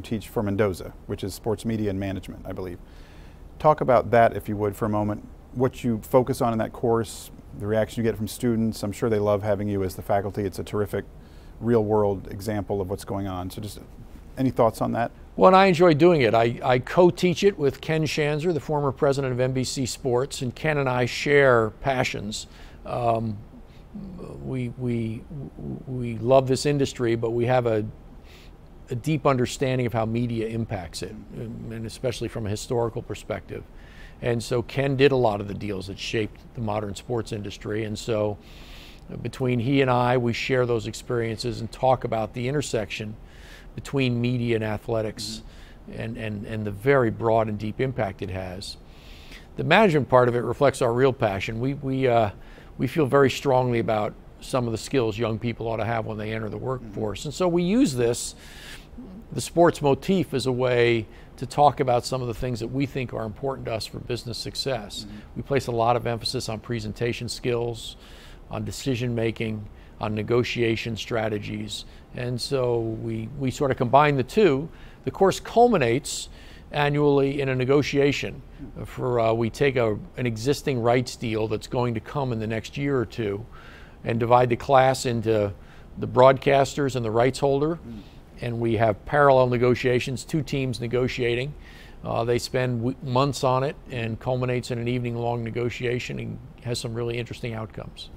You teach for Mendoza, which is sports media and management, I believe. Talk about that, if you would, for a moment. What you focus on in that course, the reaction you get from students. I'm sure they love having you as the faculty. It's a terrific real-world example of what's going on. So just any thoughts on that? Well, and I enjoy doing it. I co-teach it with Ken Shanzer, the former president of NBC Sports, and Ken and I share passions. We love this industry, but we have a deep understanding of how media impacts it, and especially from a historical perspective. And so Ken did a lot of the deals that shaped the modern sports industry, and so between he and I, we share those experiences and talk about the intersection between media and athletics, and the very broad and deep impact it has. The management part of it reflects our real passion. We feel very strongly about some of the skills young people ought to have when they enter the workforce. And so we use this, the sports motif, as a way to talk about some of the things that we think are important to us for business success. We place a lot of emphasis on presentation skills, on decision making, on negotiation strategies. And so we sort of combine the two. The course culminates annually in a negotiation. We take an existing rights deal that's going to come in the next year or two and divide the class into the broadcasters and the rights holder. And we have parallel negotiations, two teams negotiating. They spend months on it and culminates in an evening-long negotiation and has some really interesting outcomes.